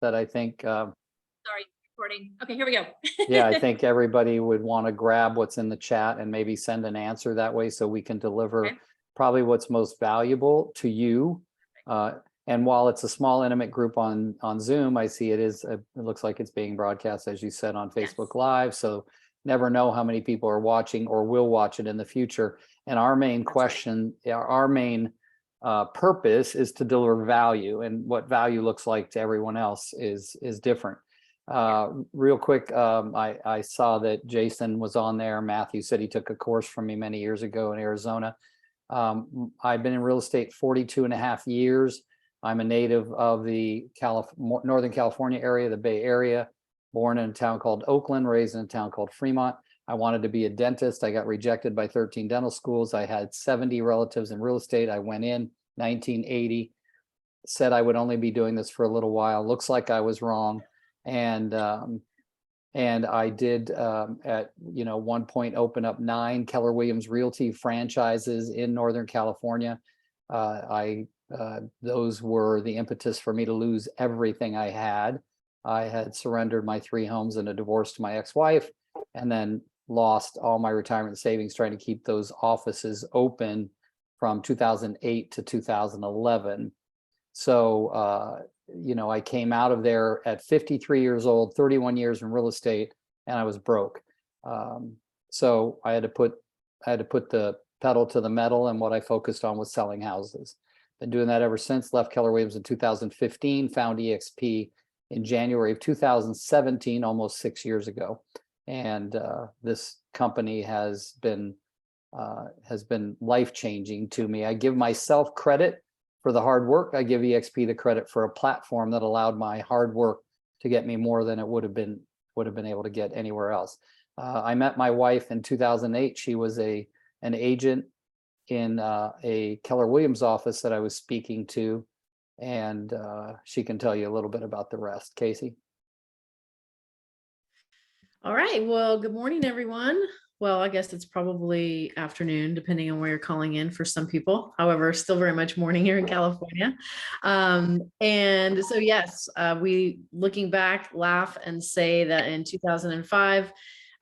that I think, Sorry, recording. Okay, here we go. yeah, I think everybody would want to grab what's in the chat and maybe send an answer that way so we can deliver Okay. probably what's most valuable to you. And while it's a small, intimate group on Zoom, I see it looks like it's being broadcast, as you said, on Facebook Live. So never know how many people are watching or will watch it in the future. And our main question, our main purpose is to deliver value, and what value looks like to everyone else is different. Real quick, I saw that Jason was on there. Matthew said he took a course from me many years ago in Arizona. I've been in real estate 42 and a half years. I'm a native of the Northern California area, the Bay Area, born in a town called Oakland, raised in a town called Fremont. I wanted to be a dentist. I got rejected by 13 dental schools. I had 70 relatives in real estate. I went in 1980, said I would only be doing this for a little while. Looks like I was wrong. And I did at one point open up 9 Keller Williams Realty franchises in Northern California. Those were the impetus for me to lose everything I had. I had surrendered my 3 homes in a divorce to my ex-wife, and then lost all my retirement savings trying to keep those offices open from 2008 to 2011. So, I came out of there at 53 years old, 31 years in real estate, and I was broke. So I had to put the pedal to the metal, and what I focused on was selling houses. Been doing that ever since. Left Keller Williams in 2015, found EXP in January of 2017, almost 6 years ago. And this company has been life-changing to me. I give myself credit for the hard work. I give EXP the credit for a platform that allowed my hard work to get me more than it would have been able to get anywhere else. I met my wife in 2008. She was an agent in a Keller Williams office that I was speaking to, and she can tell you a little bit about the rest. Casey? All right. Well, good morning, everyone. Well, I guess it's probably afternoon, depending on where you're calling in for some people. However, still very much morning here in California. And so, yes, we, looking back, laugh and say that in 2005,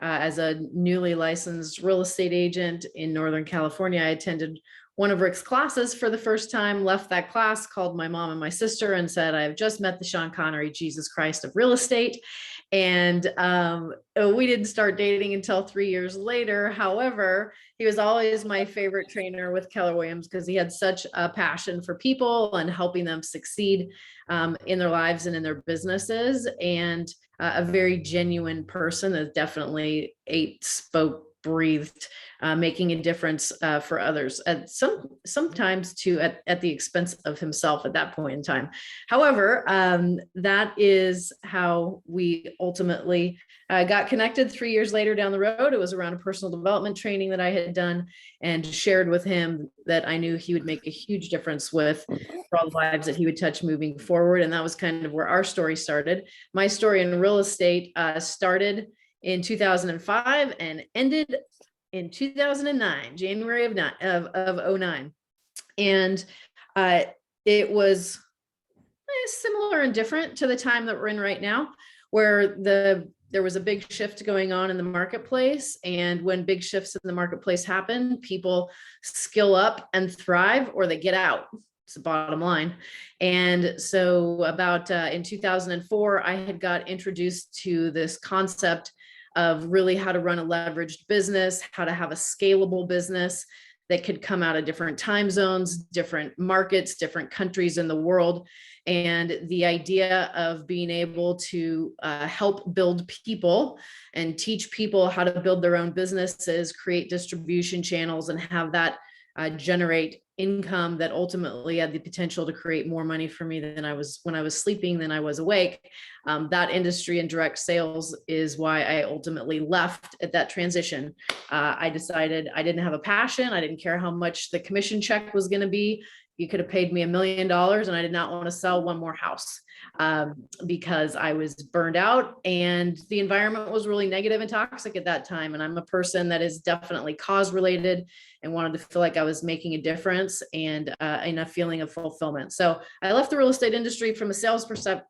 as a newly licensed real estate agent in Northern California, I attended one of Rick's classes for the first time, left that class, called my mom and my sister and said, I've just met the Sean Connery, Jesus Christ of real estate. And we didn't start dating until 3 years later. However, he was always my favorite trainer with Keller Williams because he had such a passion for people and helping them succeed in their lives and in their businesses, and a very genuine person that definitely ate, spoke, breathed, making a difference for others, and sometimes too at the expense of himself at that point in time. However, that is how we ultimately got connected 3 years later down the road. It was around a personal development training that I had done and shared with him that I knew he would make a huge difference with for all the lives that he would touch moving forward. And that was kind of where our story started. My story in real estate started in 2005 and ended in 2009, January of 09. And it was similar and different to the time that we're in right now, where there was a big shift going on in the marketplace. And when big shifts in the marketplace happen, people skill up and thrive, or they get out. It's the bottom line. And so about in 2004, I had got introduced to this concept of really how to run a leveraged business, how to have a scalable business that could come out of different time zones, different markets, different countries in the world. And the idea of being able to help build people and teach people how to build their own businesses, create distribution channels, and have that generate income that ultimately had the potential to create more money for me than when I was sleeping than I was awake. That industry and direct sales is why I ultimately left at that transition. I decided I didn't have a passion. I didn't care how much the commission check was going to be. you could have paid me $1 million and I did not want to sell one more house because I was burned out and the environment was really negative and toxic at that time. And I'm a person that is definitely cause related and wanted to feel like I was making a difference and in a feeling of fulfillment. So I left the real estate industry from a sales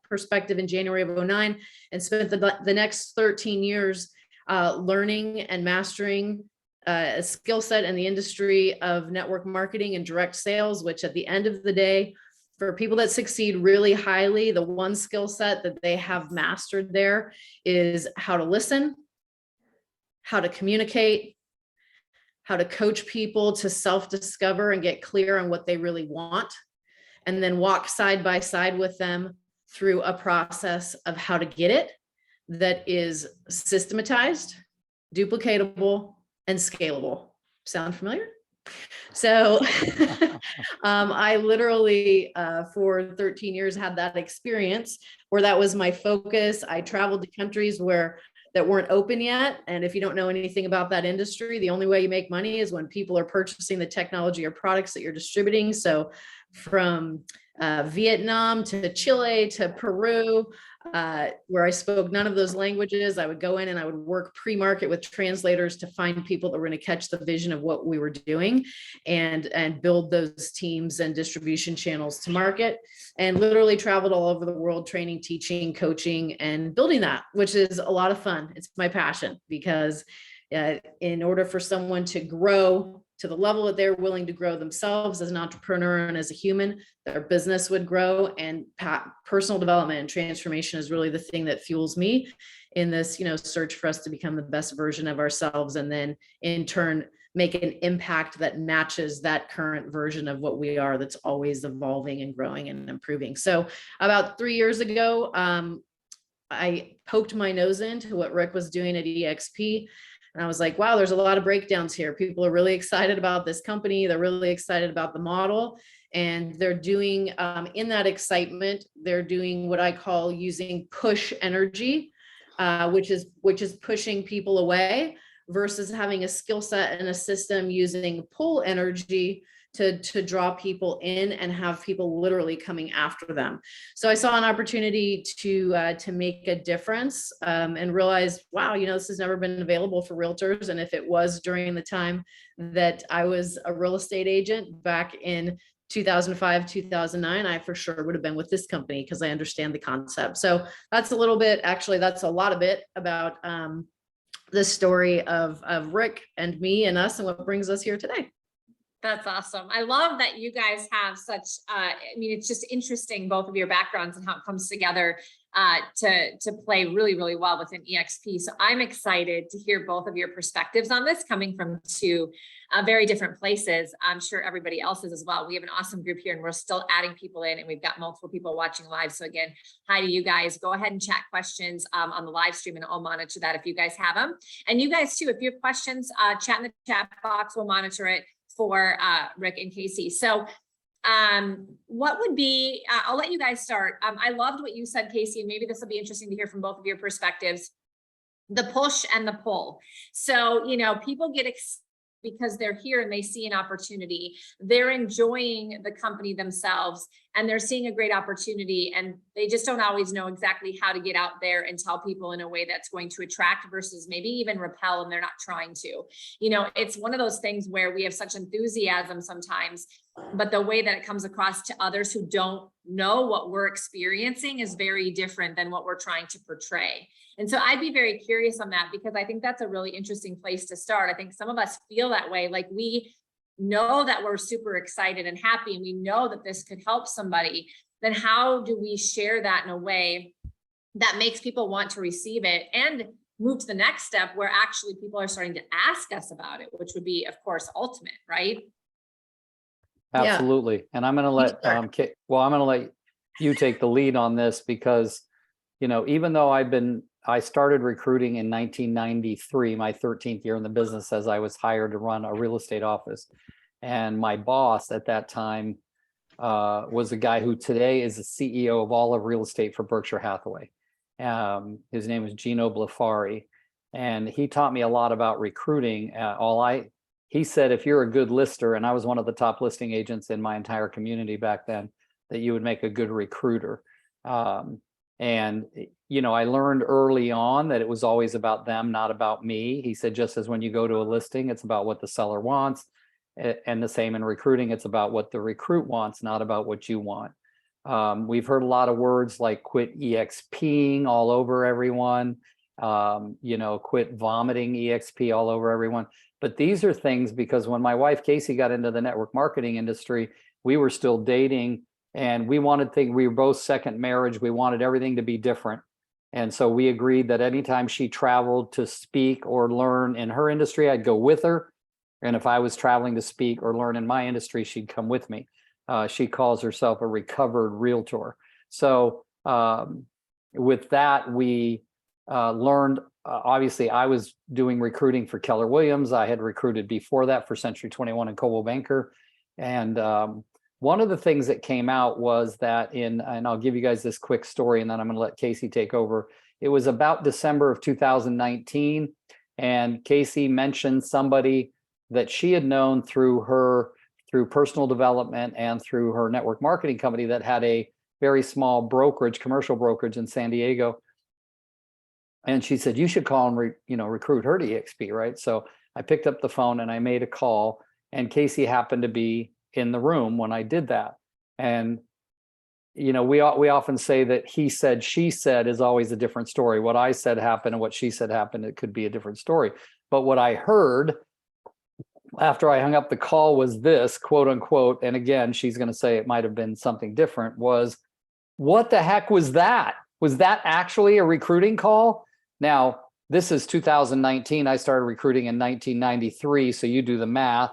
perspective in January of 2009 and spent the next 13 years learning and mastering a skill set in the industry of network marketing and direct sales, which at the end of the day, for people that succeed really highly, the one skill set that they have mastered there is how to listen, how to communicate, how to coach people to self-discover and get clear on what they really want, and then walk side by side with them through a process of how to get it that is systematized, duplicatable, and scalable. Sound familiar? So I literally for 13 years had that experience where that was my focus. I traveled to countries that weren't open yet. And if you don't know anything about that industry, the only way you make money is when people are purchasing the technology or products that you're distributing. So from Vietnam to Chile to Peru, where I spoke none of those languages, I would go in and I would work pre-market with translators to find people that were going to catch the vision of what we were doing and build those teams and distribution channels to market, and literally traveled all over the world, training, teaching, coaching, and building that, which is a lot of fun. It's my passion because in order for someone to grow to the level that they're willing to grow themselves as an entrepreneur and as a human, their business would grow, and personal development and transformation is really the thing that fuels me in this, search for us to become the best version of ourselves. And then in turn, make an impact that matches that current version of what we are, that's always evolving and growing and improving. So about 3 years ago, I poked my nose into what Rick was doing at EXP. And I was like, wow, there's a lot of breakdowns here. People are really excited about this company. They're really excited about the model. And they're doing, in that excitement, they're doing what I call using push energy, which is pushing people away, versus having a skill set and a system using pull energy to draw people in and have people literally coming after them. So I saw an opportunity to make a difference and realized, wow, this has never been available for realtors. And if it was during the time that I was a real estate agent back in 2005, 2009, I for sure would have been with this company because I understand the concept. So that's a little bit, actually, that's a lot of it about the story of Rick and me and us and what brings us here today. That's awesome. I love that you guys have such, it's just interesting, both of your backgrounds and how it comes together to play really, really well within EXP. So I'm excited to hear both of your perspectives on this, coming from two very different places. I'm sure everybody else is as well. We have an awesome group here and we're still adding people in, and we've got multiple people watching live. So again, hi to you guys. Go ahead and chat questions on the live stream and I'll monitor that if you guys have them. And you guys too, if you have questions, chat in the chat box, we'll monitor it for Rick and Casey. So what would be, I'll let you guys start. I loved what you said, Casey, and maybe this will be interesting to hear from both of your perspectives, the push and the pull. So, people get excited because they're here and they see an opportunity. They're enjoying the company themselves and they're seeing a great opportunity, and they just don't always know exactly how to get out there and tell people in a way that's going to attract versus maybe even repel, and they're not trying to. It's one of those things where we have such enthusiasm sometimes, but the way that it comes across to others who don't know what we're experiencing is very different than what we're trying to portray. And so I'd be very curious on that, because I think that's a really interesting place to start. I think some of us feel that way, like we know that we're super excited and happy and we know that this could help somebody. Then how do we share that in a way that makes people want to receive it and move to the next step where actually people are starting to ask us about it, which would be, of course, ultimate, right? Absolutely. And I'm going to let, I'm going to let you take the lead on this, because, even though I started recruiting in 1993, my 13th year in the business, as I was hired to run a real estate office. And my boss at that time was a guy who today is the CEO of all of real estate for Berkshire Hathaway. His name is Gino Blafari. And he taught me a lot about recruiting. he said, if you're a good lister, and I was one of the top listing agents in my entire community back then, that you would make a good recruiter. And, I learned early on that it was always about them, not about me. He said, just as when you go to a listing, it's about what the seller wants. And the same in recruiting, it's about what the recruit wants, not about what you want. We've heard a lot of words like quit EXPing all over everyone, quit vomiting EXP all over everyone. But these are things because when my wife Casey got into the network marketing industry, we were still dating and we wanted things, we were both second marriage. We wanted everything to be different. And so we agreed that anytime she traveled to speak or learn in her industry, I'd go with her. And if I was traveling to speak or learn in my industry, she'd come with me. She calls herself a recovered realtor. So with that, we learned, obviously, I was doing recruiting for Keller Williams. I had recruited before that for Century 21 and Coldwell Banker. And one of the things that came out was that and I'll give you guys this quick story and then I'm going to let Casey take over. It was about December of 2019. And Casey mentioned somebody that she had known through personal development and through her network marketing company that had a very small brokerage, commercial brokerage in San Diego. And she said, you should call and recruit her to EXP, right? So I picked up the phone and I made a call, and Casey happened to be in the room when I did that. And we often say that he said, she said is always a different story. What I said happened and what she said happened, it could be a different story. But what I heard after I hung up the call was this, quote unquote, and again, she's going to say it might have been something different, was, what the heck was that? Was that actually a recruiting call? Now, this is 2019. I started recruiting in 1993. So you do the math.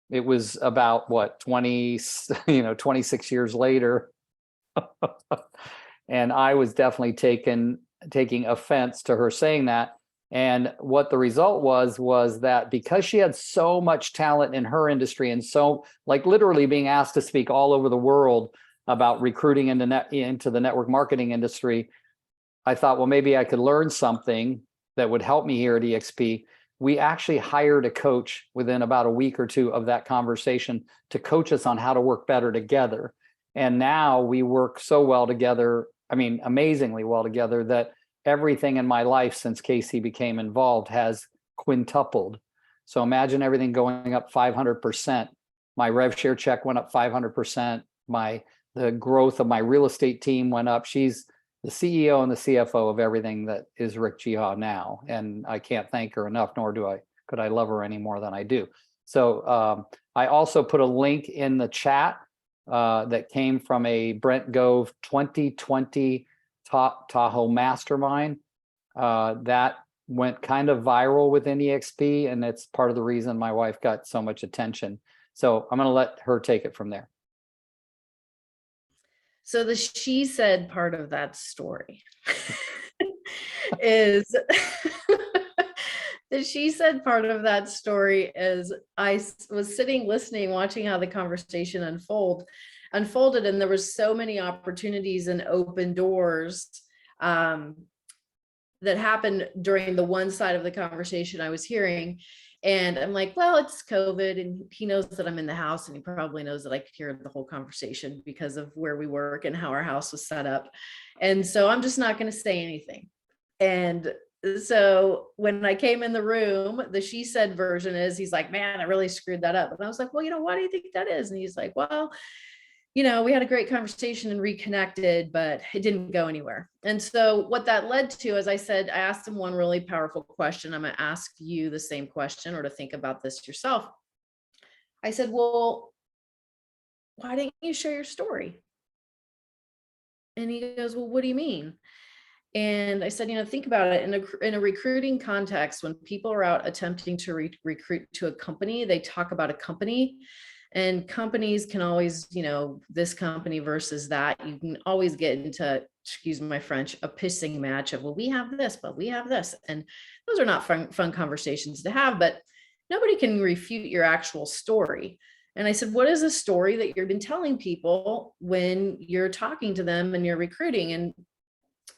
It was about 26 years later. And I was definitely taking offense to her saying that. And what the result was that because she had so much talent in her industry and so literally being asked to speak all over the world about recruiting into the network marketing industry, I thought, well, maybe I could learn something that would help me here at EXP. We actually hired a coach within about a week or two of that conversation to coach us on how to work better together. And now we work so well together, amazingly well together, that everything in my life since Casey became involved has quintupled. So imagine everything going up 500%. My rev share check went up 500%. The growth of my real estate team went up. She's the CEO and the CFO of everything that is Rick Geha now. And I can't thank her enough, nor could I love her any more than I do. So I also put a link in the chat that came from a Brent Gove 2020 Tahoe Mastermind that went kind of viral within EXP, and it's part of the reason my wife got so much attention. So I'm going to let her take it from there. So the she said part of that story is the she said part of that story is I was sitting listening, watching how the conversation unfolded, and there was so many opportunities and open doors that happened during the one side of the conversation I was hearing. And I'm like, well, it's COVID, and he knows that I'm in the house, and he probably knows that I could hear the whole conversation because of where we work and how our house was set up. And so I'm just not going to say anything. And so when I came in the room, the she said version is, he's like, man, I really screwed that up. And I was like, well, why do you think that is? And he's like, well, we had a great conversation and reconnected, but it didn't go anywhere. And so what that led to, as I said, I asked him one really powerful question. I'm going to ask you the same question, or to think about this yourself. I said, well, why didn't you share your story? And he goes, well, what do you mean? And I said, think about it in a recruiting context. When people are out attempting to recruit to a company, they talk about a company. And companies can always, this company versus that. You can always get into, excuse my French, a pissing match of, well, we have this, but we have this. And those are not fun conversations to have, but nobody can refute your actual story. And I said, what is a story that you've been telling people when you're talking to them and you're recruiting?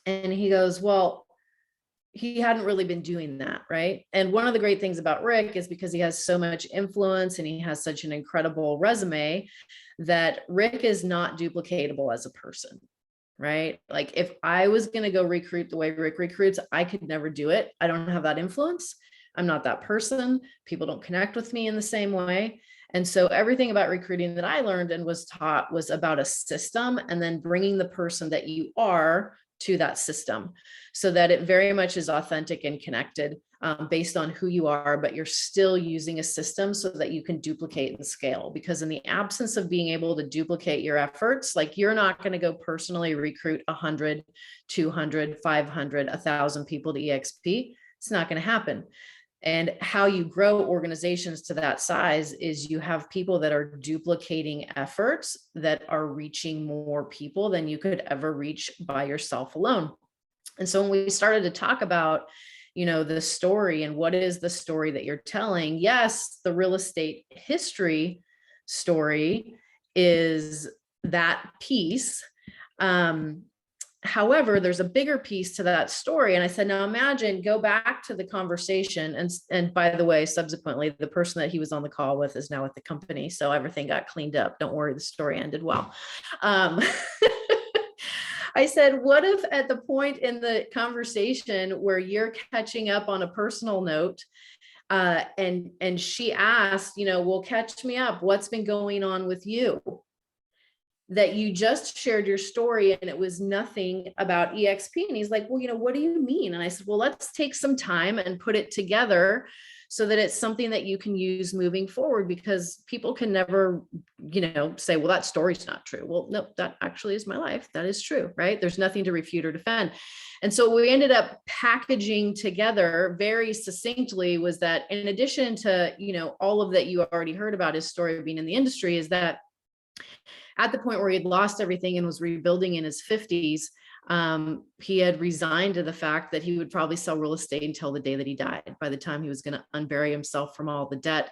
And he goes, well, he hadn't really been doing that, right? And one of the great things about Rick is because he has so much influence and he has such an incredible resume, that Rick is not duplicatable as a person, right? Like if I was going to go recruit the way Rick recruits, I could never do it. I don't have that influence. I'm not that person. People don't connect with me in the same way. And so everything about recruiting that I learned and was taught was about a system, and then bringing the person that you are to that system so that it very much is authentic and connected, based on who you are, but you're still using a system so that you can duplicate and scale. Because in the absence of being able to duplicate your efforts, like you're not going to go personally recruit 100, 200, 500, 1,000 people to EXP. It's not going to happen. And how you grow organizations to that size is you have people that are duplicating efforts that are reaching more people than you could ever reach by yourself alone. And so when we started to talk about, the story and what is the story that you're telling, yes, the real estate history story is that piece. However, there's a bigger piece to that story. And I said, now imagine, go back to the conversation. And by the way, subsequently, the person that he was on the call with is now at the company. So everything got cleaned up. Don't worry, the story ended well. I said, what if at the point in the conversation where you're catching up on a personal note, and she asked, well, catch me up. What's been going on with you? That you just shared your story and it was nothing about EXP. And he's like, well, what do you mean? And I said, well, let's take some time and put it together so that it's something that you can use moving forward, because people can never, say, well, that story's not true. Well, no, that actually is my life. That is true, right? There's nothing to refute or defend. And so we ended up packaging together very succinctly was that in addition to, all of that you already heard about his story of being in the industry, is that at the point where he had lost everything and was rebuilding in his 50s, he had resigned to the fact that he would probably sell real estate until the day that he died, by the time he was going to unbury himself from all the debt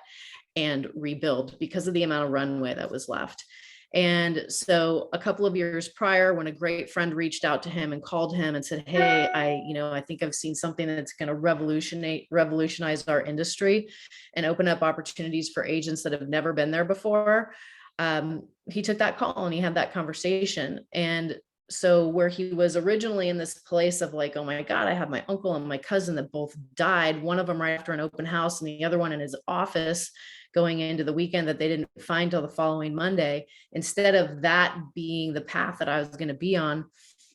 and rebuild, because of the amount of runway that was left. And so a couple of years prior, when a great friend reached out to him and called him and said, hey, I think I've seen something that's going to revolutionize our industry and open up opportunities for agents that have never been there before. He took that call and he had that conversation. And so where he was originally in this place of like, oh my God, I have my uncle and my cousin that both died, one of them right after an open house and the other one in his office going into the weekend that they didn't find till the following Monday. Instead of that being the path that I was going to be on,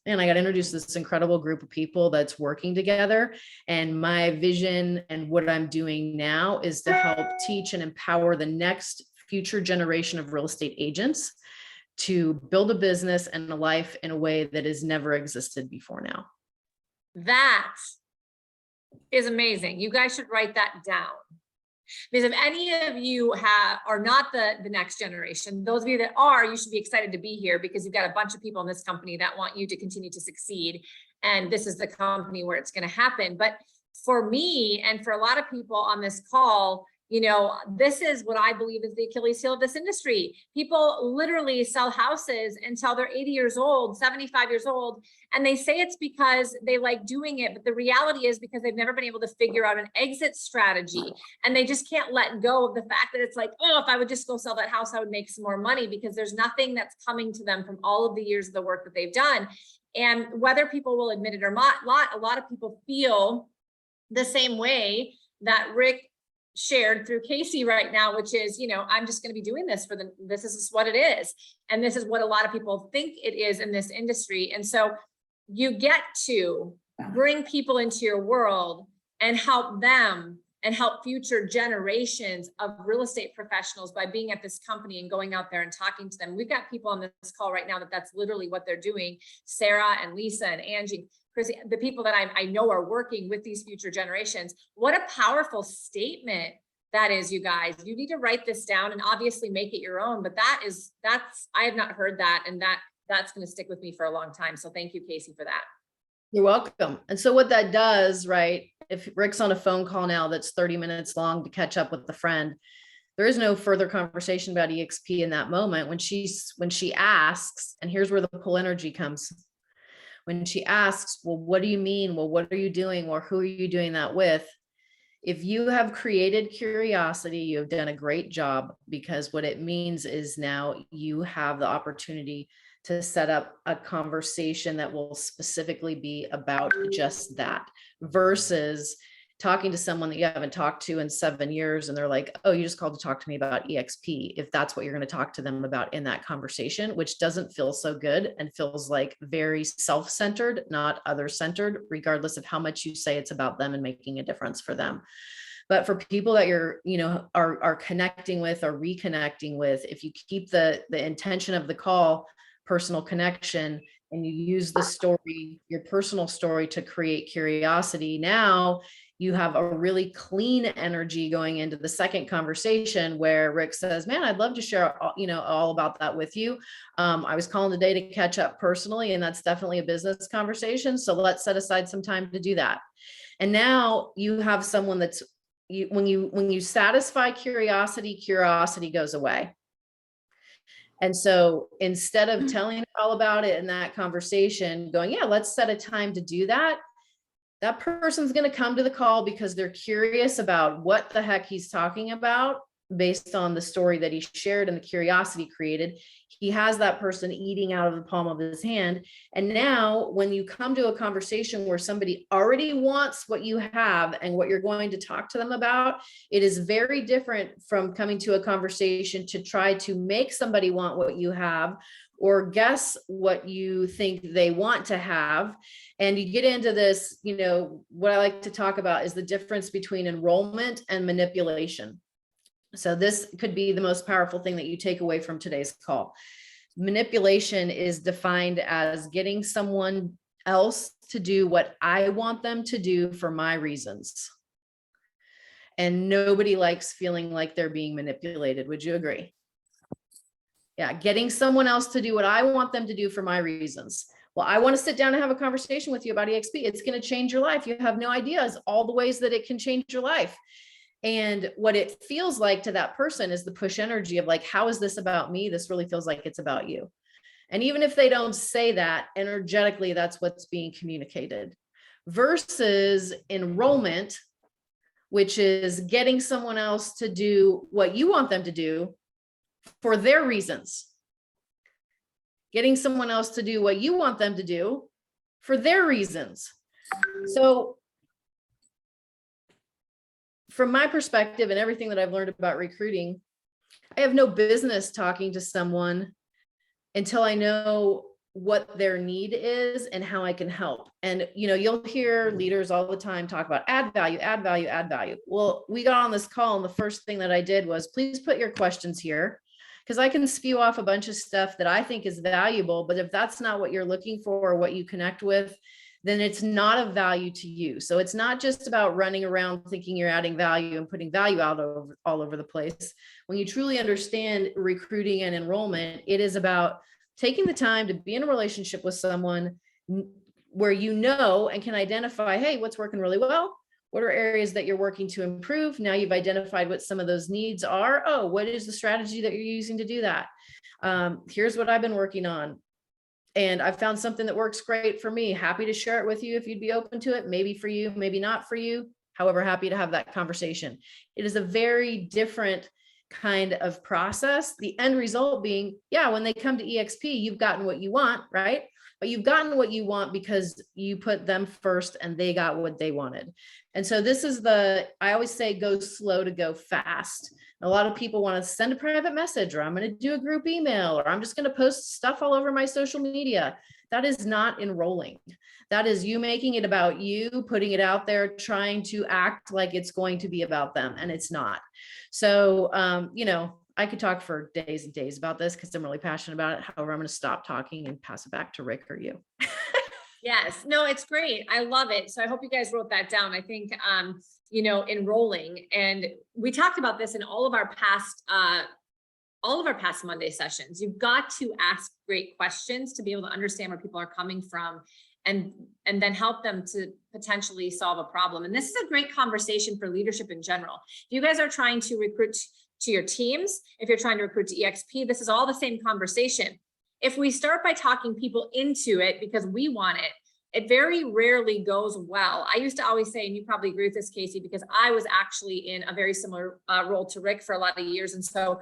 and I got introduced to this incredible group of people that's working together. And my vision and what I'm doing now is to help teach and empower the next future generation of real estate agents to build a business and a life in a way that has never existed before now. That is amazing. You guys should write that down. Because if any of you are not the next generation, those of you that are, you should be excited to be here, because you've got a bunch of people in this company that want you to continue to succeed. And this is the company where it's going to happen. But for me, and for a lot of people on this call, this is what I believe is the Achilles heel of this industry. People literally sell houses until they're 80 years old, 75 years old. And they say it's because they like doing it. But the reality is because they've never been able to figure out an exit strategy. And they just can't let go of the fact that it's like, oh, if I would just go sell that house, I would make some more money, because there's nothing that's coming to them from all of the years of the work that they've done. And whether people will admit it or not, a lot of people feel the same way that Rick shared through Casey right now, which is, I'm just going to be doing this this is what it is. And this is what a lot of people think it is in this industry. And so you get to bring people into your world and help them and help future generations of real estate professionals by being at this company and going out there and talking to them. We've got people on this call right now that's literally what they're doing. Sarah and Lisa and Angie, Chrissy, the people that I know are working with these future generations. What a powerful statement that is, you guys. You need to write this down and obviously make it your own. But I have not heard that, and that's going to stick with me for a long time. So thank you, Casey, for that. You're welcome. And so what that does, right, if Rick's on a phone call now that's 30 minutes long to catch up with the friend, there is no further conversation about EXP in that moment. When she asks, and here's where the pull energy comes. when she asks, well, what do you mean? Well, what are you doing? Or who are you doing that with? If you have created curiosity, you have done a great job, because what it means is now you have the opportunity to set up a conversation that will specifically be about just that, versus talking to someone that you haven't talked to in 7 years and they're like, oh, you just called to talk to me about EXP, if that's what you're going to talk to them about in that conversation, which doesn't feel so good and feels like very self-centered, not other-centered, regardless of how much you say it's about them and making a difference for them. But for people that you're, are connecting with or reconnecting with, if you keep the intention of the call personal connection, and you use the story, your personal story, to create curiosity, now you have a really clean energy going into the second conversation, where Rick says, man, I'd love to share, all about that with you. I was calling today to catch up personally, and that's definitely a business conversation. So let's set aside some time to do that. And now you have someone that's, when you satisfy curiosity goes away. And so instead of telling all about it in that conversation, going, yeah, let's set a time to do that. That person's going to come to the call because they're curious about what the heck he's talking about, based on the story that he shared and the curiosity created. He has that person eating out of the palm of his hand. And now when you come to a conversation where somebody already wants what you have and what you're going to talk to them about, it is very different from coming to a conversation to try to make somebody want what you have, or guess what you think they want to have. And you get into this, what I like to talk about is the difference between enrollment and manipulation. So this could be the most powerful thing that you take away from today's call. Manipulation is defined as getting someone else to do what I want them to do for my reasons. And nobody likes feeling like they're being manipulated. Would you agree? Yeah, getting someone else to do what I want them to do for my reasons. Well, I want to sit down and have a conversation with you about EXP. It's going to change your life. You have no idea all the ways that it can change your life. And what it feels like to that person is the push energy of like, how is this about me? This really feels like it's about you. And even if they don't say that, energetically, that's what's being communicated. Versus enrollment, which is getting someone else to do what you want them to do for their reasons. Getting someone else to do what you want them to do for their reasons. So from my perspective and everything that I've learned about recruiting, I have no business talking to someone until I know what their need is and how I can help. And, you'll hear leaders all the time talk about add value, add value, add value. Well, we got on this call and the first thing that I did was, please put your questions here, because I can spew off a bunch of stuff that I think is valuable. But if that's not what you're looking for or what you connect with, then it's not of value to you. So it's not just about running around thinking you're adding value and putting value out all over the place. When you truly understand recruiting and enrollment, it is about taking the time to be in a relationship with someone where and can identify, hey, what's working really well? What are areas that you're working to improve? Now you've identified what some of those needs are. Oh, what is the strategy that you're using to do that? Here's what I've been working on. And I found something that works great for me. Happy to share it with you if you'd be open to it. Maybe for you, maybe not for you. However, happy to have that conversation. It is a very different kind of process. The end result being, yeah, when they come to EXP, you've gotten what you want, right? But you've gotten what you want because you put them first and they got what they wanted. And so this is I always say, go slow to go fast. A lot of people want to send a private message, or I'm going to do a group email, or I'm just going to post stuff all over my social media. That is not enrolling. That is you making it about you, putting it out there, trying to act like it's going to be about them, and it's not. So, I could talk for days and days about this because I'm really passionate about it. However, I'm going to stop talking and pass it back to Rick or you. Yes, no, it's great. I love it. So I hope you guys wrote that down. I think, enrolling, and we talked about this in all of our past Monday sessions. You've got to ask great questions to be able to understand where people are coming from, and then help them to potentially solve a problem. And this is a great conversation for leadership in general. If you guys are trying to recruit to your teams, if you're trying to recruit to EXP, this is all the same conversation. If we start by talking people into it because we want it, it very rarely goes well. I used to always say, and you probably agree with this, Casey, because I was actually in a very similar role to Rick for a lot of years. And so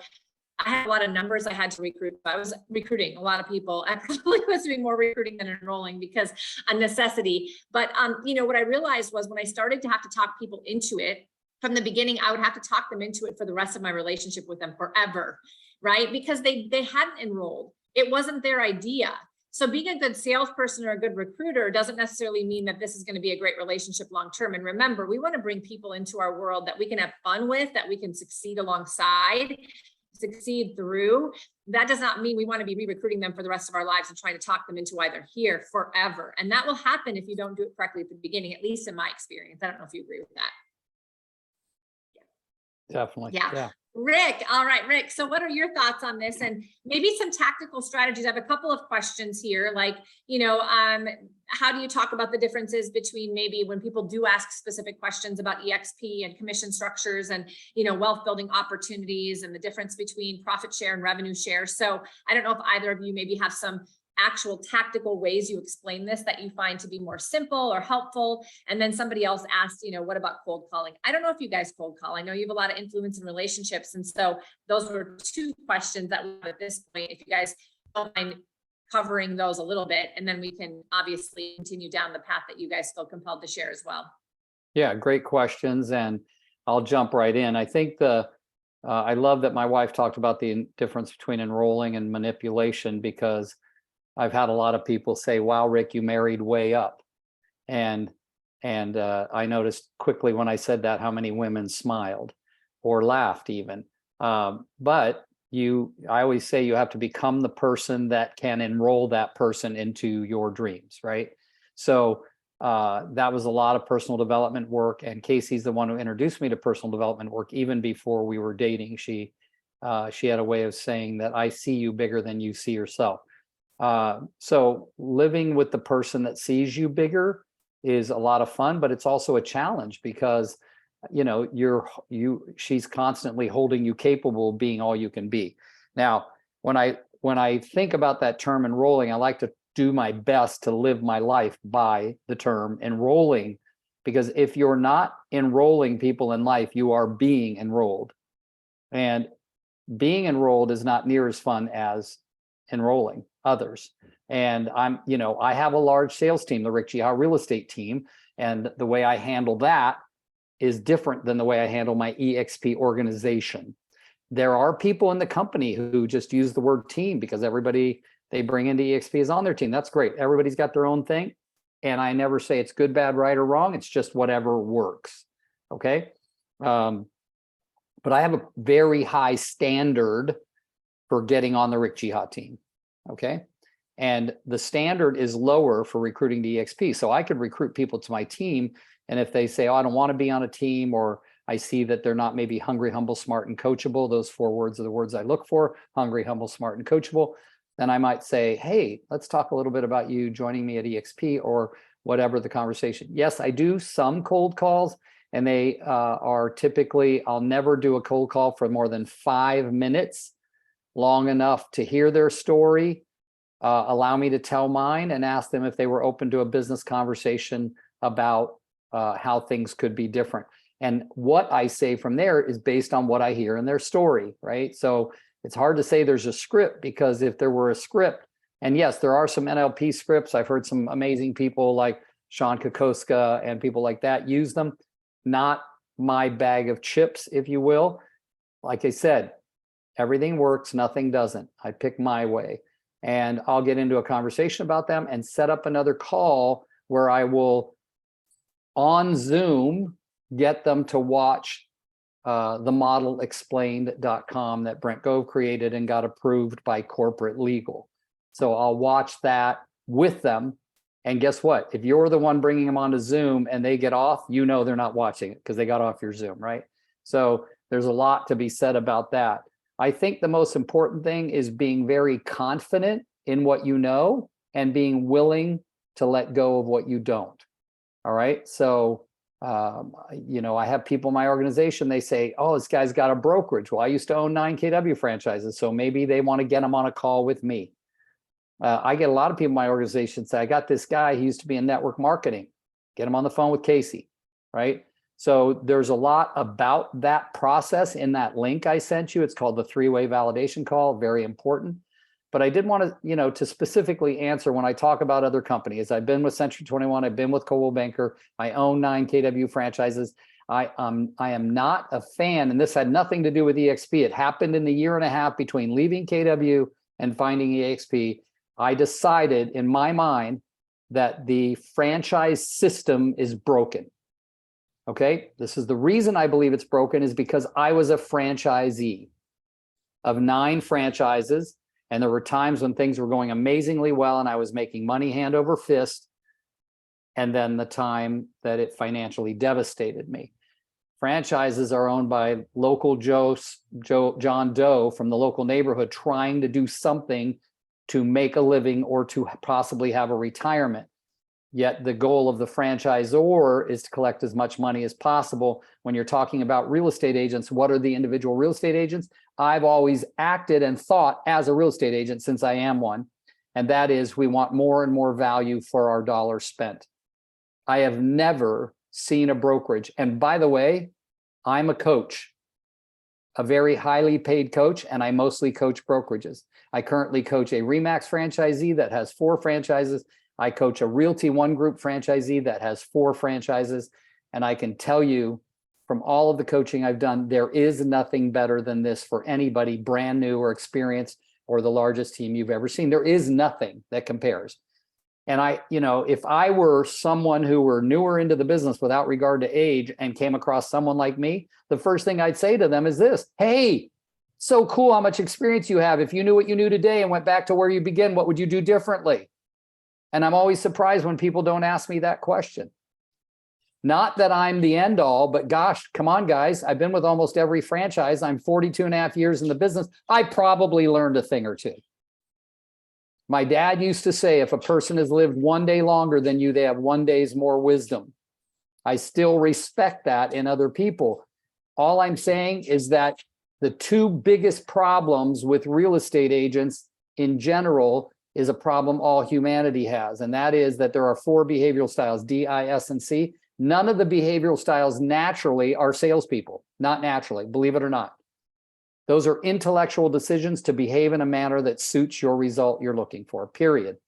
I had a lot of numbers I had to recruit. I was recruiting a lot of people. I probably was doing more recruiting than enrolling because a necessity. But you know, what I realized was when I started to have to talk people into it from the beginning, I would have to talk them into it for the rest of my relationship with them forever, right? Because they hadn't enrolled. It wasn't their idea. So being a good salesperson or a good recruiter doesn't necessarily mean that this is going to be a great relationship long-term. And remember, we want to bring people into our world that we can have fun with, that we can succeed alongside, succeed through. That does not mean we want to be re-recruiting them for the rest of our lives and trying to talk them into why they're here forever. And that will happen if you don't do it correctly at the beginning, at least in my experience. I don't know if you agree with that. Definitely. Yeah. Rick, all right, Rick. So what are your thoughts on this? And maybe some tactical strategies. I have a couple of questions here, like, you know, how do you talk about the differences between maybe when people do ask specific questions about EXP and commission structures and, you know, wealth building opportunities and the difference between profit share and revenue share. So I don't know if either of you maybe have some actual tactical ways you explain this that you find to be more simple or helpful. And then somebody else asked, you know, what about cold calling? I don't know if you guys cold call. I know you have a lot of influence in relationships. And so those were two questions that we have at this point. If you guys don't mind covering those a little bit, and then we can obviously continue down the path that you guys feel compelled to share as well. Yeah, great questions. And I'll jump right in. I think I love that my wife talked about the difference between enrolling and manipulation, because I've had a lot of people say, wow, Rick, you married way up. And I noticed quickly when I said that, how many women smiled or laughed even. But I always say you have to become the person that can enroll that person into your dreams, right? So that was a lot of personal development work. And Casey's the one who introduced me to personal development work even before we were dating. She had a way of saying that I see you bigger than you see yourself. So living with the person that sees you bigger is a lot of fun, but it's also a challenge because, you know, she's constantly holding you capable of being all you can be. Now, when I think about that term enrolling, I like to do my best to live my life by the term enrolling, because if you're not enrolling people in life, you are being enrolled, and being enrolled is not near as fun as enrolling others. And I have a large sales team, the Rick Geha real estate team. And the way I handle that is different than the way I handle my EXP organization. There are people in the company who just use the word team because everybody they bring into EXP is on their team. That's great. Everybody's got their own thing. And I never say it's good, bad, right, or wrong. It's just whatever works. Okay. But I have a very high standard for getting on the Rick Geha team. Okay. And the standard is lower for recruiting to EXP. So I could recruit people to my team. And if they say, oh, I don't want to be on a team, or I see that they're not maybe hungry, humble, smart, and coachable, those 4 words are the words I look for: hungry, humble, smart, and coachable. Then I might say, hey, let's talk a little bit about you joining me at EXP, or whatever the conversation. Yes, I do some cold calls, and they are typically, I'll never do a cold call for more than 5 minutes, long enough to hear their story, allow me to tell mine, and ask them if they were open to a business conversation about how things could be different. And what I say from there is based on what I hear in their story, right? So it's hard to say there's a script, because if there were a script, and yes, there are some NLP scripts. I've heard some amazing people like Sean Kokoska and people like that use them. Not my bag of chips, if you will. Like I said, everything works, nothing doesn't. I pick my way. And I'll get into a conversation about them and set up another call where I will, on Zoom, get them to watch the modelexplained.com that Brent Gove created and got approved by corporate legal. So I'll watch that with them. And guess what? If you're the one bringing them onto Zoom and they get off, you know they're not watching it because they got off your Zoom, right? So there's a lot to be said about that. I think the most important thing is being very confident in what you know and being willing to let go of what you don't. All right. So, I have people in my organization, they say, oh, this guy's got a brokerage. Well, I used to own 9 KW franchises. So maybe they want to get them on a call with me. I get a lot of people in my organization say, I got this guy, he used to be in network marketing. Get him on the phone with Casey, right? So there's a lot about that process in that link I sent you. It's called the three-way validation call, very important. But I did want to, to specifically answer when I talk about other companies. I've been with Century 21, I've been with Coldwell Banker, I own 9 KW franchises. I am not a fan, and this had nothing to do with EXP. It happened in the year and a half between leaving KW and finding EXP. I decided in my mind that the franchise system is broken. Okay, this is the reason I believe it's broken, is because I was a franchisee of 9 franchises, and there were times when things were going amazingly well and I was making money hand over fist, and then the time that it financially devastated me. Franchises are owned by local John Doe from the local neighborhood trying to do something to make a living or to possibly have a retirement. Yet the goal of the franchisor is to collect as much money as possible. When you're talking about real estate agents, what are the individual real estate agents? I've always acted and thought as a real estate agent since I am one. And that is, we want more and more value for our dollar spent. I have never seen a brokerage. And by the way, I'm a coach, a very highly paid coach, and I mostly coach brokerages. I currently coach a RE/MAX franchisee that has 4 franchises. I coach a Realty One Group franchisee that has 4 franchises. And I can tell you from all of the coaching I've done, there is nothing better than this for anybody brand new or experienced or the largest team you've ever seen. There is nothing that compares. And if I were someone who were newer into the business without regard to age and came across someone like me, the first thing I'd say to them is this: hey, so cool how much experience you have. If you knew what you knew today and went back to where you begin, what would you do differently? And I'm always surprised when people don't ask me that question. Not that I'm the end all, but gosh, come on, guys. I've been with almost every franchise. I'm 42 and a half years in the business. I probably learned a thing or two. My dad used to say, if a person has lived one day longer than you, they have one day's more wisdom. I still respect that in other people. All I'm saying is that the 2 biggest problems with real estate agents in general is a problem all humanity has. And that is that there are 4 behavioral styles, D, I, S, and C. None of the behavioral styles naturally are salespeople, not naturally, believe it or not. Those are intellectual decisions to behave in a manner that suits your result you're looking for, period.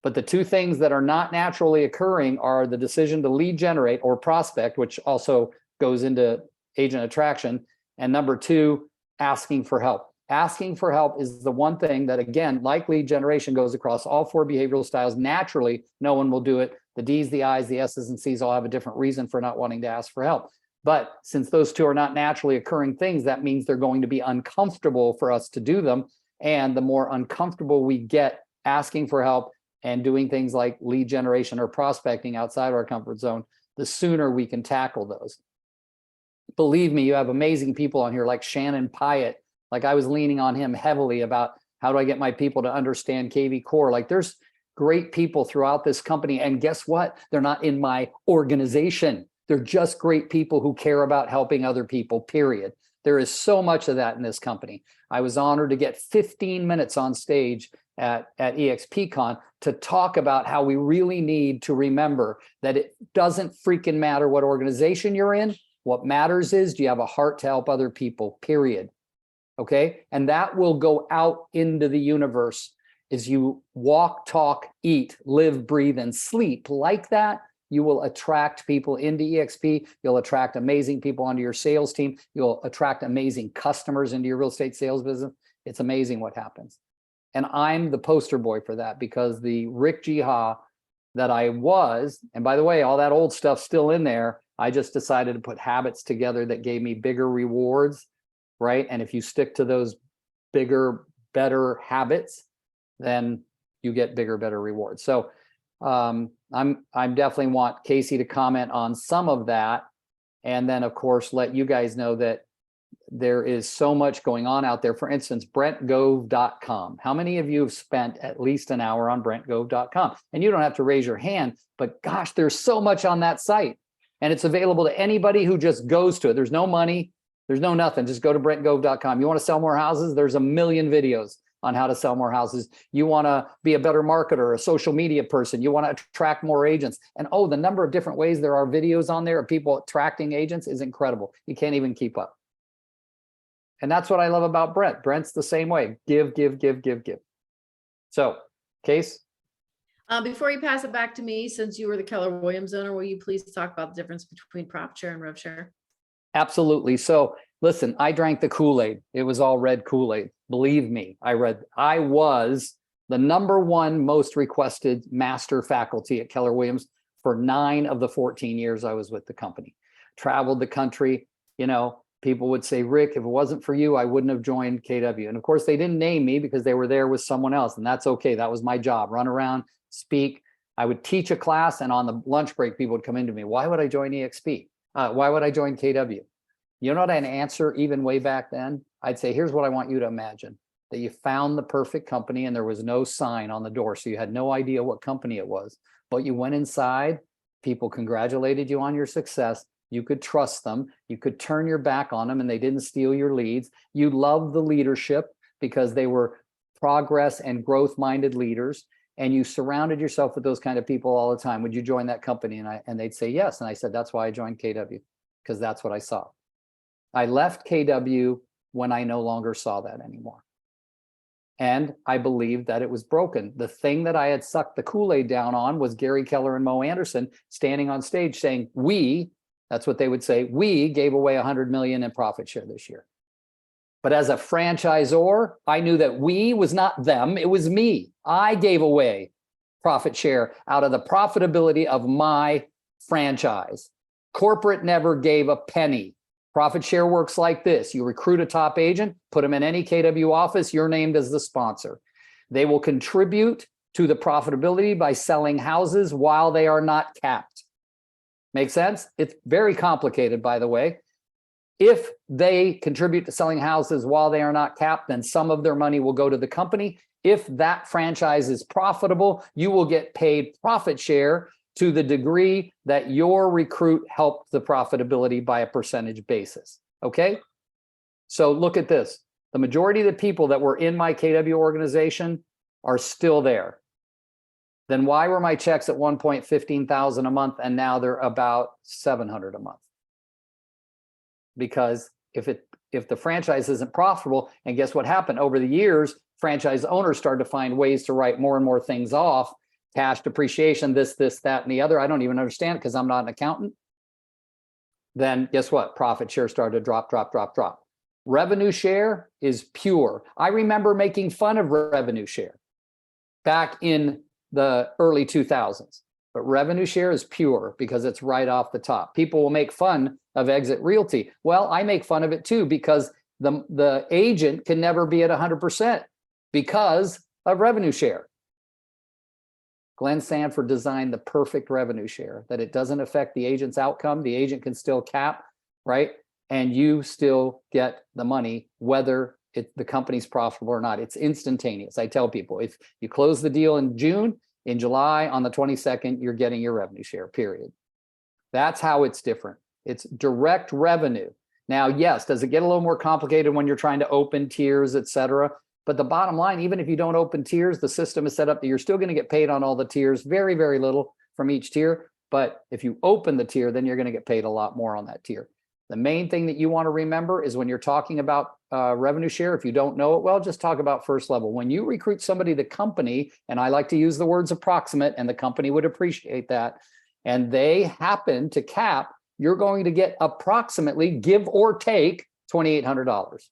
But the 2 things that are not naturally occurring are the decision to lead generate or prospect, which also goes into agent attraction. And number 2, asking for help. Asking for help is the one thing that, again, like lead generation, goes across all 4 behavioral styles. Naturally, no one will do it. The D's, the I's, the S's, and C's all have a different reason for not wanting to ask for help. But since those 2 are not naturally occurring things, that means they're going to be uncomfortable for us to do them. And the more uncomfortable we get asking for help and doing things like lead generation or prospecting outside our comfort zone, the sooner we can tackle those. Believe me, you have amazing people on here like Shannon Pyatt. Like, I was leaning on him heavily about how do I get my people to understand KV Core. Like, there's great people throughout this company. And guess what? They're not in my organization. They're just great people who care about helping other people, period. There is so much of that in this company. I was honored to get 15 minutes on stage at EXPCon to talk about how we really need to remember that it doesn't freaking matter what organization you're in. What matters is, do you have a heart to help other people, period. Okay. And that will go out into the universe as you walk, talk, eat, live, breathe, and sleep like that. You will attract people into EXP. You'll attract amazing people onto your sales team. You'll attract amazing customers into your real estate sales business. It's amazing what happens. And I'm the poster boy for that, because the Rick Geha that I was, and by the way, all that old stuff's still in there. I just decided to put habits together that gave me bigger rewards, right? And if you stick to those bigger, better habits, then you get bigger, better rewards. So I'm definitely want Casey to comment on some of that. And then of course, let you guys know that there is so much going on out there. For instance, BrentGove.com. How many of you have spent at least an hour on BrentGove.com? And you don't have to raise your hand, but gosh, there's so much on that site. And it's available to anybody who just goes to it. There's no money, there's no nothing. Just go to BrentGove.com. You want to sell more houses? There's a million videos on how to sell more houses. You want to be a better marketer, a social media person. You want to attract more agents. And oh, the number of different ways there are videos on there of people attracting agents is incredible. You can't even keep up. And that's what I love about Brent. Brent's the same way. Give, give, give, give, give. So, Case? Before you pass it back to me, since you were the Keller Williams owner, will you please talk about the difference between profit share and rev share? Absolutely. So listen, I drank the Kool-Aid. It was all red Kool-Aid. Believe me, I was the #1 most requested master faculty at Keller Williams for 9 of the 14 years I was with the company. Traveled the country. You know, people would say, Rick, if it wasn't for you, I wouldn't have joined KW. And of course, they didn't name me because they were there with someone else. And that's okay. That was my job. Run around, speak. I would teach a class, and on the lunch break, people would come into me. Why would I join EXP? Why would I join KW? You know what I'd answer even way back then? I'd say, here's what I want you to imagine. That you found the perfect company and there was no sign on the door. So you had no idea what company it was. But you went inside, people congratulated you on your success. You could trust them. You could turn your back on them and they didn't steal your leads. You loved the leadership because they were progress and growth-minded leaders. And you surrounded yourself with those kind of people all the time. Would you join that company? And they'd say yes. And I said, that's why I joined KW, because that's what I saw. I left KW when I no longer saw that anymore. And I believed that it was broken. The thing that I had sucked the Kool-Aid down on was Gary Keller and Mo Anderson standing on stage saying, that's what they would say, we gave away 100 million in profit share this year. But as a franchisor, I knew that we was not them, it was me. I gave away profit share out of the profitability of my franchise. Corporate never gave a penny. Profit share works like this. You recruit a top agent, put them in any KW office, you're named as the sponsor. They will contribute to the profitability by selling houses while they are not capped. Make sense? It's very complicated, by the way. If they contribute to selling houses while they are not capped, then some of their money will go to the company. If that franchise is profitable, you will get paid profit share to the degree that your recruit helped the profitability by a percentage basis. Okay? So look at this. The majority of the people that were in my KW organization are still there. Then why were my checks at one point $15,000 a month and now they're about $700 a month? Because if the franchise isn't profitable, and guess what happened over the years, franchise owners started to find ways to write more and more things off, cash depreciation, this, that, and the other. I don't even understand because I'm not an accountant. Then guess what? Profit share started to drop. Revenue share is pure. I remember making fun of revenue share back in the early 2000s. But revenue share is pure because it's right off the top. People will make fun of exit realty. Well, I make fun of it too because the agent can never be at 100% because of revenue share. Glenn Sanford designed the perfect revenue share that it doesn't affect the agent's outcome. The agent can still cap, right? And you still get the money whether the company's profitable or not. It's instantaneous. I tell people, if you close the deal in June, in July, on the 22nd, you're getting your revenue share, period. That's how it's different. It's direct revenue. Now, yes, does it get a little more complicated when you're trying to open tiers, et cetera? But the bottom line, even if you don't open tiers, the system is set up that you're still going to get paid on all the tiers, very, very little from each tier. But if you open the tier, then you're going to get paid a lot more on that tier. The main thing that you want to remember is when you're talking about revenue share, if you don't know it well, just talk about first level. When you recruit somebody, the company, and I like to use the words approximate, and the company would appreciate that, and they happen to cap, you're going to get approximately, give or take, $2,800.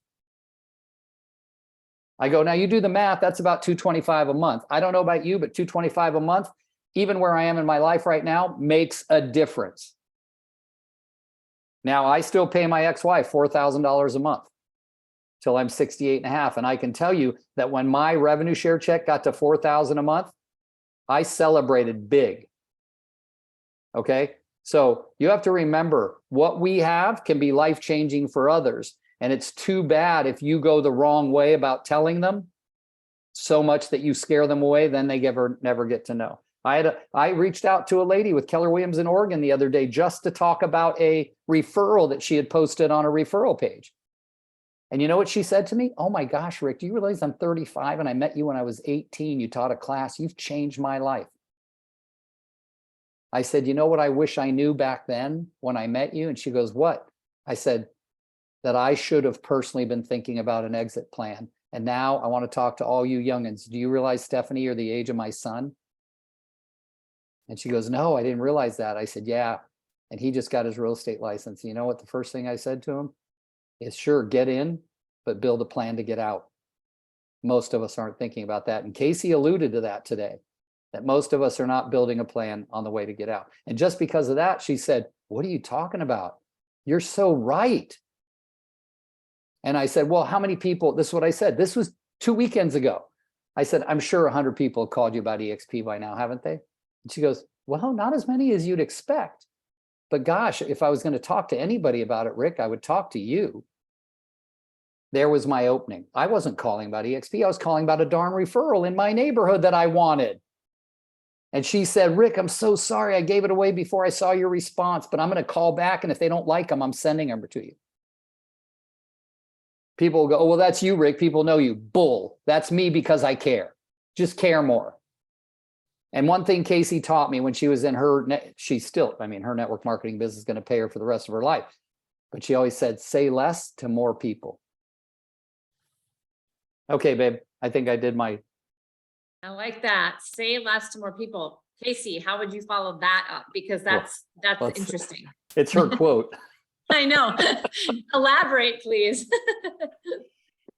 I go, now you do the math, that's about $225 a month. I don't know about you, but $225 a month, even where I am in my life right now, makes a difference. Now, I still pay my ex-wife $4,000 a month till I'm 68 and a half. And I can tell you that when my revenue share check got to $4,000 a month, I celebrated big. Okay. So you have to remember what we have can be life-changing for others. And it's too bad if you go the wrong way about telling them so much that you scare them away, then they never get to know. I reached out to a lady with Keller Williams in Oregon the other day just to talk about a referral that she had posted on a referral page. And you know what she said to me? Oh my gosh, Rick, do you realize I'm 35 and I met you when I was 18? You taught a class. You've changed my life. I said, you know what I wish I knew back then when I met you? And she goes, what? I said, that I should have personally been thinking about an exit plan. And now I want to talk to all you youngins. Do you realize, Stephanie, you're the age of my son? And she goes, no, I didn't realize that. I said, yeah. And he just got his real estate license. You know what the first thing I said to him is, sure, get in, but build a plan to get out. Most of us aren't thinking about that. And Casey alluded to that today, that most of us are not building a plan on the way to get out. And just because of that, she said, what are you talking about? You're so right. And I said, well, how many people, this is what I said. This was 2 weekends ago. I said, I'm sure 100 people have called you about EXP by now, haven't they? And she goes, well, not as many as you'd expect. But gosh, if I was going to talk to anybody about it, Rick, I would talk to you. There was my opening. I wasn't calling about EXP. I was calling about a darn referral in my neighborhood that I wanted. And she said, Rick, I'm so sorry. I gave it away before I saw your response, but I'm going to call back. And if they don't like them, I'm sending them to you. People will go, oh, well, that's you, Rick. People know you. Bull. That's me because I care. Just care more. And one thing Casey taught me when she was in her, she's still, I mean, her network marketing business is going to pay her for the rest of her life. But she always said, say less to more people. Okay, babe, I think I did my. I like that. Say less to more people. Casey, how would you follow that up? Because that's interesting. It's her quote. I know. Elaborate, please.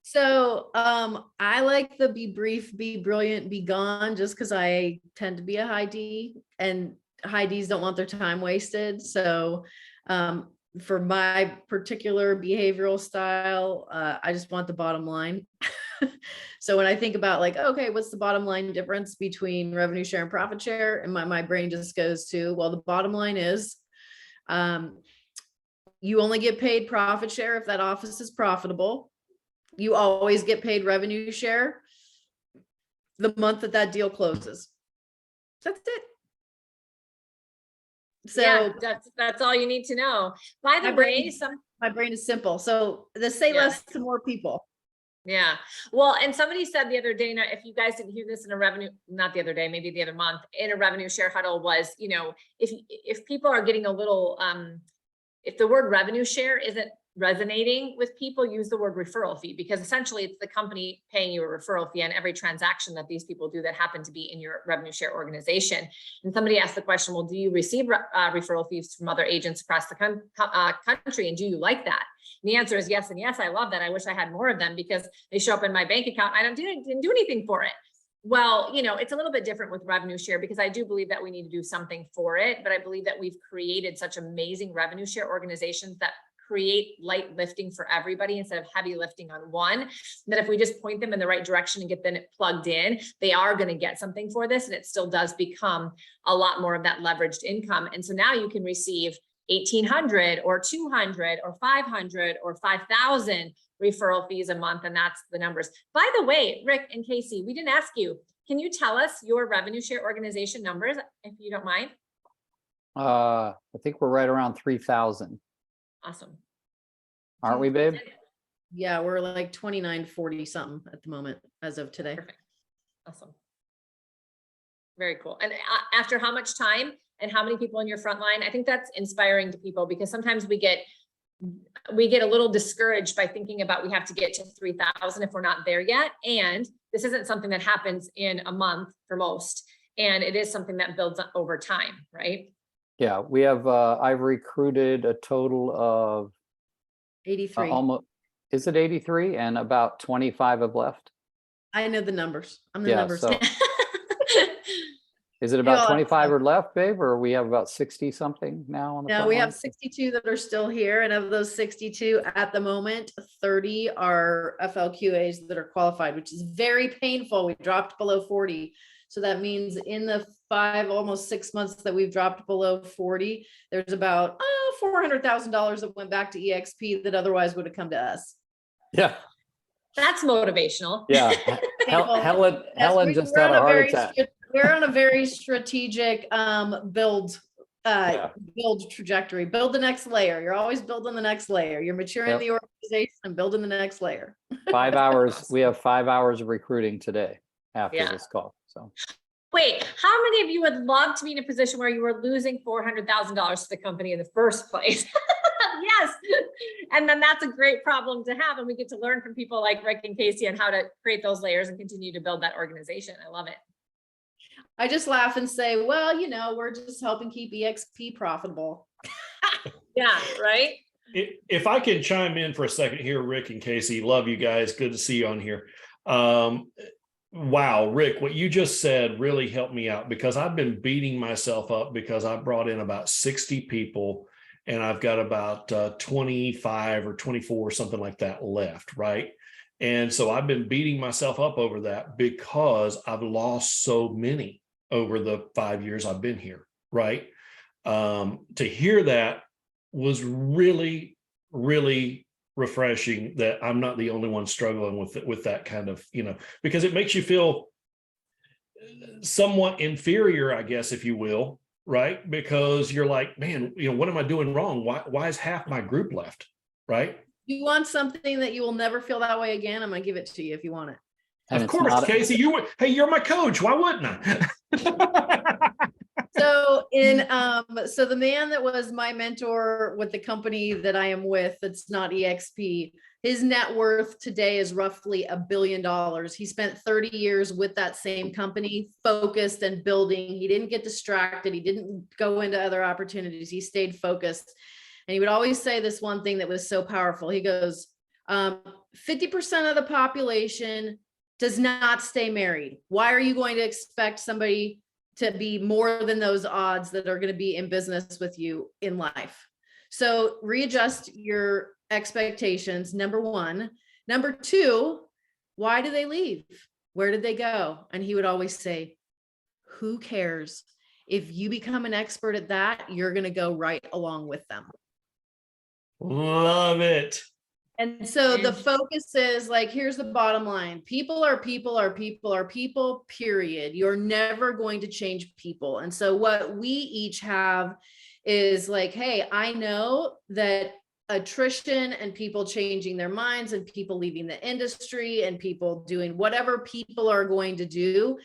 So I like the be brief, be brilliant, be gone, just because I tend to be a high D, and high Ds don't want their time wasted. So for my particular behavioral style, I just want the bottom line. So when I think about like, okay, what's the bottom line difference between revenue share and profit share? And my brain just goes to, well, the bottom line is you only get paid profit share if that office is profitable. You always get paid revenue share the month that that deal closes. That's it. So yeah, that's all you need to know. By the way, my brain is simple. So the say less to more people. Yeah. Well, and somebody said the other day, now, if you guys didn't hear this in a revenue, not the other day, maybe the other month, in a revenue share huddle was, you know, if people are getting a little, if the word revenue share isn't resonating with people, use the word referral fee, because essentially it's the company paying you a referral fee on every transaction that these people do that happen to be in your revenue share organization. And somebody asked the question, well, do you receive referral fees from other agents across the country? And do you like that? And the answer is yes. And yes, I love that. I wish I had more of them because they show up in my bank account. I didn't do anything for it. Well, you know, it's a little bit different with revenue share because I do believe that we need to do something for it, but I believe that we've created such amazing revenue share organizations that create light lifting for everybody instead of heavy lifting on one, that if we just point them in the right direction and get them plugged in, they are going to get something for this. And it still does become a lot more of that leveraged income. And so now you can receive 1,800 or 200 or 500 or 5,000 referral fees a month. And that's the numbers. By the way, Rick and Casey, we didn't ask you, can you tell us your revenue share organization numbers, if you don't mind? I think we're right around 3,000. Awesome. Aren't we, babe? Yeah, we're like 2940 something at the moment as of today. Perfect. Awesome. Very cool. And after how much time and how many people in your front line? I think that's inspiring to people because sometimes we get a little discouraged by thinking about we have to get to 3,000 if we're not there yet. And this isn't something that happens in a month for most. And it is something that builds up over time, right? Yeah, we have, I've recruited a total of 83. almost, is it 83? And about 25 have left. I know the numbers. I'm the numbers. So is it about 25 are left, babe, or we have about 60 something now on the No, we have 62 that are still here. And of those 62 at the moment, 30 are FLQAs that are qualified, which is very painful. We dropped below 40. So that means in the almost 6 months that we've dropped below 40, there's about $400,000 that went back to EXP that otherwise would have come to us. Yeah. That's motivational. Yeah. Helen just had a heart attack. We're on a very strategic build Yeah. build trajectory, build the next layer. You're always building the next layer. You're maturing Yep. the organization and building the next layer. 5 hours. We have 5 hours of recruiting today after Yeah. this call. So Wait, how many of you would love to be in a position where you were losing $400,000 to the company in the first place? Yes. And then that's a great problem to have. And we get to learn from people like Rick and Casey on how to create those layers and continue to build that organization. I love it. I just laugh and say, well, we're just helping keep EXP profitable. Yeah, right? If I can chime in for a second here, Rick and Casey, love you guys. Good to see you on here. Wow, Rick, what you just said really helped me out because I've been beating myself up because I brought in about 60 people and I've got about 25 or 24, something like that left, right? And so I've been beating myself up over that because I've lost so many over the 5 years I've been here, right? To hear that was really, really refreshing that I'm not the only one struggling with that kind of, because it makes you feel somewhat inferior, I guess, if you will, right? Because you're like, man, what am I doing wrong? Why is half my group left, right? You want something that you will never feel that way again? I'm going to give it to you if you want it. And Of it's course, not- Casey, you're my coach. Why wouldn't I? So so the man that was my mentor with the company that I am with, that's not EXP, his net worth today is roughly $1 billion. He spent 30 years with that same company, focused and building. He didn't get distracted. He didn't go into other opportunities. He stayed focused. And he would always say this one thing that was so powerful. He goes, 50% of the population does not stay married. Why are you going to expect somebody to be more than those odds that are going to be in business with you in life? So readjust your expectations, number one. Number two, why do they leave? Where did they go? And he would always say, who cares? If you become an expert at that, you're going to go right along with them. Love it. And so the focus is like, here's the bottom line. People are people are people are people, period. You're never going to change people. And so what we each have is like, hey, I know that attrition and people changing their minds and people leaving the industry and people doing whatever people are going to do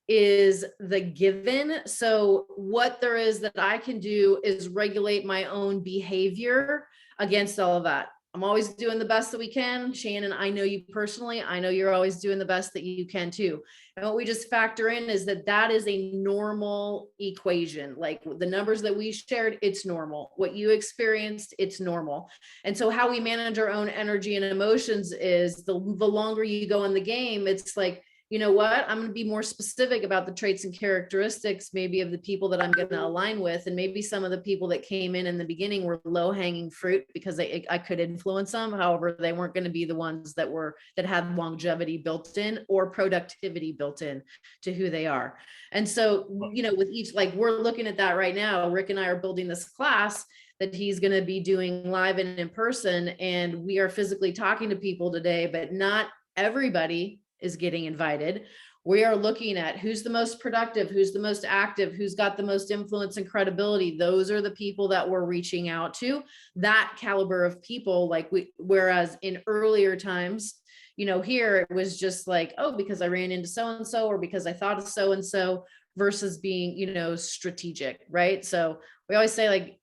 is the given. So what there is that I can do is regulate my own behavior against all of that. I'm always doing the best that we can. Shannon, I know you personally. I know you're always doing the best that you can too. And what we just factor in is that is a normal equation. Like the numbers that we shared, it's normal. What you experienced, it's normal. And so how we manage our own energy and emotions is the longer you go in the game, it's like, you know what, I'm going to be more specific about the traits and characteristics, maybe of the people that I'm going to align with. And maybe some of the people that came in the beginning were low hanging fruit because I could influence them. However, they weren't going to be the ones that had longevity built in or productivity built in to who they are. And so, with each, like we're looking at that right now, Rick and I are building this class that he's going to be doing live and in person. And we are physically talking to people today, but not everybody is getting invited. We are looking at who's the most productive, who's the most active, who's got the most influence and credibility. Those are the people that we're reaching out to, that caliber of people. Whereas in earlier times, here it was just like, oh, because I ran into so-and-so or because I thought of so-and-so versus being, strategic, right? So we always say like,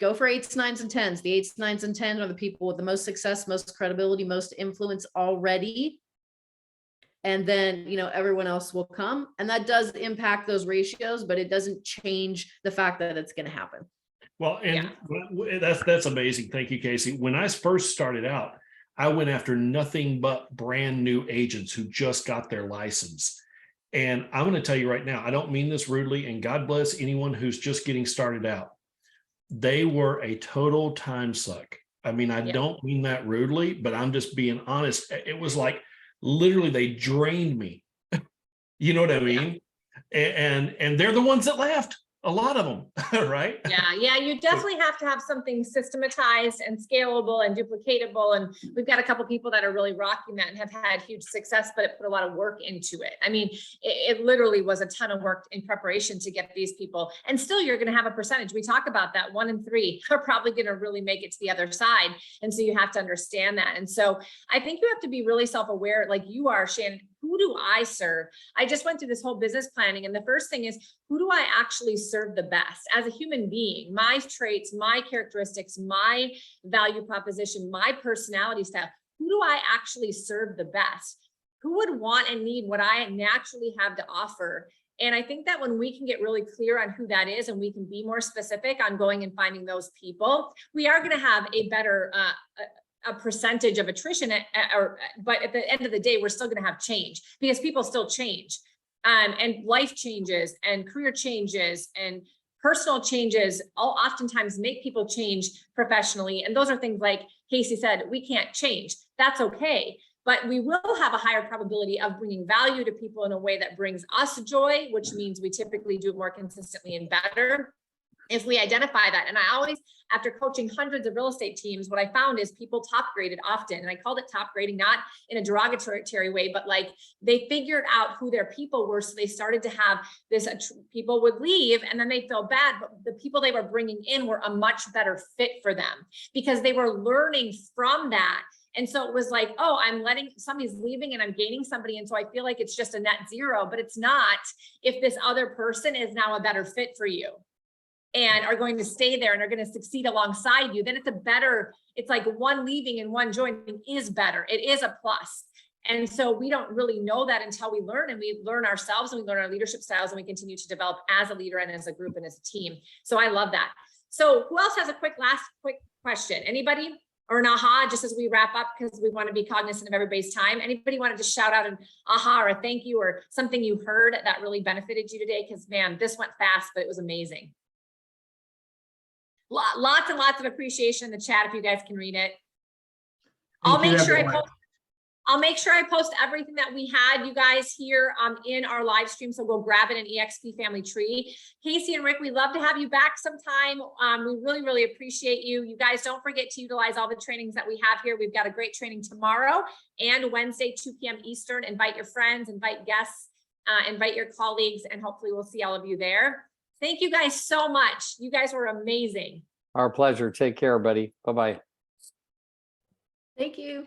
go for 8s, 9s, and 10s. The 8s, 9s, and 10s are the people with the most success, most credibility, most influence already. And then, everyone else will come. And that does impact those ratios, but it doesn't change the fact that it's going to happen. Well, and that's amazing. Thank you, Casey. When I first started out, I went after nothing but brand new agents who just got their license. And I'm going to tell you right now, I don't mean this rudely, and God bless anyone who's just getting started out. They were a total time suck. I mean, I don't mean that rudely, but I'm just being honest. It was like, literally, they drained me. You know what I mean? And they're the ones that left. a lot of them, right? Yeah, you definitely have to have something systematized and scalable and duplicatable. And we've got a couple people that are really rocking that and have had huge success, but it put a lot of work into it. I mean, it literally was a ton of work in preparation to get these people. And still, you're going to have a percentage. We talk about that 1 in 3 are probably going to really make it to the other side. And so you have to understand that. And so I think you have to be really self-aware, like you are, Shannon. Who do I serve? I just went through this whole business planning. And the first thing is, who do I actually serve the best as a human being? My traits, my characteristics, my value proposition, my personality style. Who do I actually serve the best? Who would want and need what I naturally have to offer? And I think that when we can get really clear on who that is, and we can be more specific on going and finding those people, we are going to have a better a percentage of attrition, but at the end of the day, we're still going to have change because people still change, and life changes and career changes and personal changes all oftentimes make people change professionally. And those are things like Casey said, we can't change. That's okay. But we will have a higher probability of bringing value to people in a way that brings us joy, which means we typically do it more consistently and better if we identify that. And I always, after coaching hundreds of real estate teams, what I found is people top graded often. And I called it top grading, not in a derogatory way, but like they figured out who their people were. So they started to have this, people would leave and then they feel bad, but the people they were bringing in were a much better fit for them because they were learning from that. And so it was like, oh, I'm letting somebody's leaving and I'm gaining somebody. And so I feel like it's just a net zero, but it's not if this other person is now a better fit for you and are going to stay there and are going to succeed alongside you, then it's like one leaving and one joining is better. It is a plus. And so we don't really know that until we learn, and we learn ourselves and we learn our leadership styles and we continue to develop as a leader and as a group and as a team. So I love that. So who else has a last quick question? Anybody? Or an aha, just as we wrap up, because we want to be cognizant of everybody's time. Anybody wanted to shout out an aha or a thank you or something you heard that really benefited you today? Because man, this went fast, but it was amazing. Lots and lots of appreciation in the chat if you guys can read it. I'll make sure I post everything that we had, you guys, here in our live stream. So go grab it in EXP Family Tree. Casey and Rick, we'd love to have you back sometime. We really, really appreciate you. You guys don't forget to utilize all the trainings that we have here. We've got a great training tomorrow and Wednesday, 2 p.m. Eastern. Invite your friends, invite guests, invite your colleagues, and hopefully we'll see all of you there. Thank you guys so much. You guys were amazing. Our pleasure. Take care, buddy. Bye-bye. Thank you.